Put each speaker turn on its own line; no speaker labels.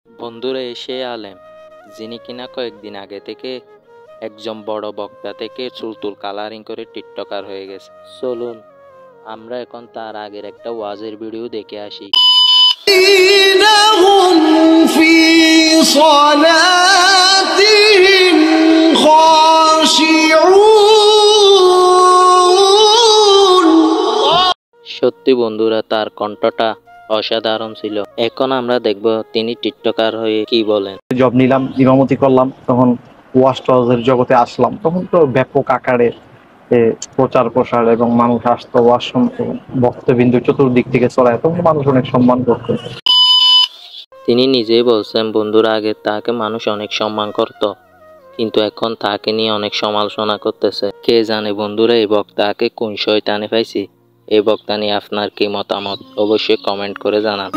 বন্ধুরা, এসে আলেম যিনি কিনা কয়েকদিন আগে থেকে একজন বড় বক্তা থেকে চুল কালারিং করে টিকটকার হয়ে গেছে। চলুন আমরা এখন তার আগের একটা ওয়াজের ভিডিও দেখে আসি। সত্যি বন্ধুরা, তার কণ্ঠটা অসাধারণ ছিল। এখন আমরা দেখব তিনি টিকটকার হয়ে কি বলেন।
জব নিলাম, ইমামতি করলাম, তখন ওয়াজ টওয়াজের জগতে আসলাম। তখন তো ব্যাপক আকারে প্রচার প্রসার এবং মানুষ আসতো, ওয়াজ শুনতো, ভক্তবিন্দু চতুর্দিক থেকে চড়ায়, তখন মানুষ অনেক সম্মান করতো।
তিনি নিজেই বলছেন, বন্ধুরা, আগে তাকে মানুষ অনেক সম্মান করত, কিন্তু এখন তাকে নিয়ে অনেক সমালোচনা করতেছে। কে জানে বন্ধুরা, এই বক্তাকে কোন শয়তানে পাইছি। এই বক্তা নিয়ে আপনার কি মতামত অবশ্যই কমেন্ট করে জানান।